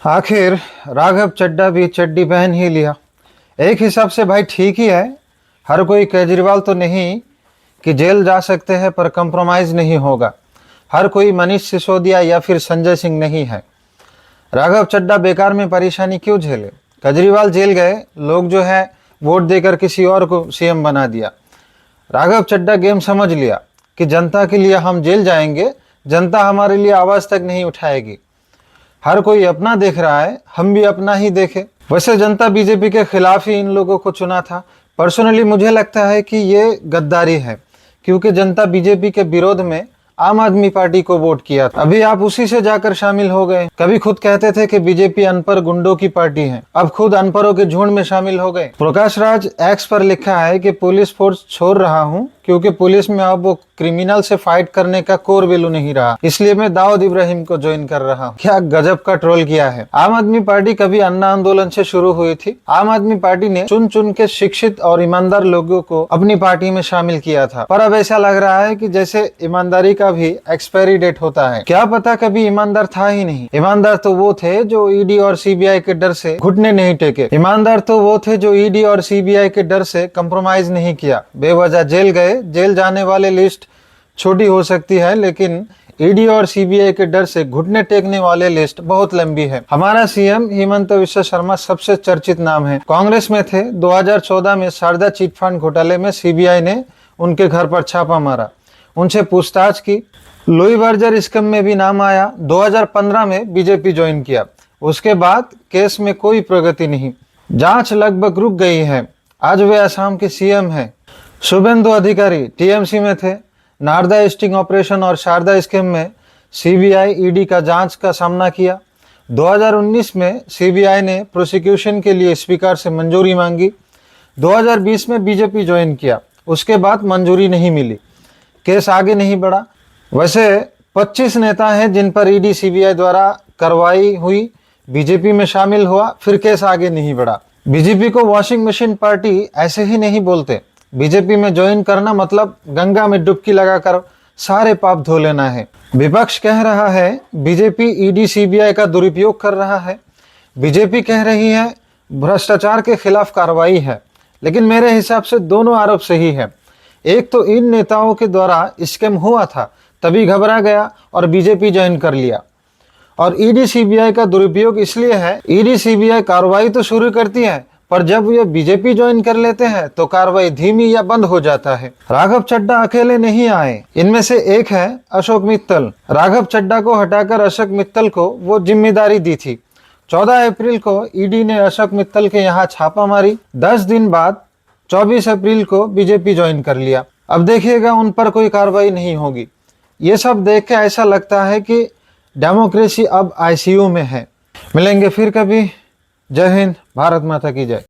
आखिर राघव चड्ढा भी चड्डी पहन ही लिया। एक हिसाब से भाई ठीक ही है। हर कोई केजरीवाल तो नहीं कि जेल जा सकते हैं पर कंप्रोमाइज़ नहीं होगा। हर कोई मनीष सिसोदिया या फिर संजय सिंह नहीं है। राघव चड्ढा बेकार में परेशानी क्यों झेले। केजरीवाल जेल गए, लोग जो है वोट देकर किसी और को सीएम बना दिया। राघव चड्ढा गेम समझ लिया कि जनता के लिए हम जेल जाएंगे, जनता हमारे लिए आवाज़ तक नहीं उठाएगी। हर कोई अपना देख रहा है, हम भी अपना ही देखें। वैसे जनता बीजेपी के खिलाफ ही इन लोगों को चुना था। पर्सनली मुझे लगता है कि ये गद्दारी है, क्योंकि जनता बीजेपी के विरोध में आम आदमी पार्टी को वोट किया था। अभी आप उसी से जाकर शामिल हो गए। कभी खुद कहते थे कि बीजेपी अनपढ़ गुंडों की पार्टी है, अब खुद अनपढ़ों के झुंड में शामिल हो गए। प्रकाश राज एक्स पर लिखा है कि पुलिस फोर्स छोड़ रहा हूँ क्योंकि पुलिस में अब वो क्रिमिनल से फाइट करने का कोर वैल्यू नहीं रहा, इसलिए मैं दाऊद इब्राहिम को ज्वाइन कर रहा हूँ। क्या गजब का ट्रोल किया है। आम आदमी पार्टी कभी अन्ना आंदोलन से शुरू हुई थी। आम आदमी पार्टी ने चुन चुन के शिक्षित और ईमानदार लोगों को अपनी पार्टी में शामिल किया था, पर अब ऐसा लग रहा है कि जैसे ईमानदारी का भी एक्सपायरी डेट होता है। क्या पता कभी ईमानदार था ही नहीं। ईमानदार तो वो थे जो ईडी और सीबीआई के डर से घुटने नहीं टेके। ईमानदार तो वो थे जो ईडी और सीबीआई के डर से कंप्रोमाइज नहीं किया, बेवजह जेल गए। जेल जाने वाले लिस्ट छोटी हो सकती है, लेकिन ईडी और सीबीआई के डर से घुटने टेकने वाले लिस्ट बहुत लंबी है। हमारा सीएम हिमंत विश्व शर्मा सबसे चर्चित नाम है। कांग्रेस में थे। 2014 में शारदा चिट फंड घोटाले में सीबीआई ने उनके घर पर छापा मारा, उनसे पूछताछ की। लुई बर्जर स्कैम में भी नाम आया। 2015 में बीजेपी ज्वाइन किया। उसके बाद केस में कोई प्रगति नहीं, जांच लगभग रुक गई है। आज वे असम के सीएम हैं। शुभेंदु अधिकारी टीएमसी में थे। नारदा स्टिंग ऑपरेशन और शारदा स्कैम में सीबीआई ईडी का जांच का सामना किया। 2019 में सीबीआई ने प्रोसिक्यूशन के लिए स्पीकर से मंजूरी मांगी। 2020 में बीजेपी ज्वाइन किया, उसके बाद मंजूरी नहीं मिली, केस आगे नहीं बढ़ा। वैसे 25 नेता हैं जिन पर ईडी सीबीआई द्वारा कार्रवाई हुई। बीजेपी में शामिल हुआ, फिर केस आगे नहीं बढ़ा। बीजेपी को वॉशिंग मशीन पार्टी ऐसे ही नहीं बोलते। बीजेपी में ज्वाइन करना मतलब गंगा में डुबकी लगाकर सारे पाप धो लेना है। विपक्ष कह रहा है बीजेपी ईडी सीबीआई का दुरुपयोग कर रहा है। बीजेपी कह रही है भ्रष्टाचार के खिलाफ कार्रवाई है, लेकिन मेरे हिसाब से दोनों आरोप सही है। एक तो इन नेताओं के द्वारा स्कैम हुआ था, तभी घबरा गया और बीजेपी ज्वाइन कर लिया। और ईडी सीबीआई का दुरुपयोग इसलिए है, ईडी सीबीआई कार्रवाई तो शुरू करती है, पर जब ये बीजेपी ज्वाइन कर लेते हैं तो कार्रवाई धीमी या बंद हो जाता है। राघव चड्ढा अकेले नहीं आए, इनमें से एक है अशोक मित्तल। राघव चड्ढा को हटाकर अशोक मित्तल को वो जिम्मेदारी दी थी। 14 अप्रैल को ईडी ने अशोक मित्तल के यहाँ छापा मारी। 10 दिन बाद 24 अप्रैल को बीजेपी ज्वाइन कर लिया। अब देखिएगा उन पर कोई कार्रवाई नहीं होगी। ये सब देख के ऐसा लगता है कि डेमोक्रेसी अब आईसीयू में है। मिलेंगे फिर कभी। जय हिंद, भारत माता की जय।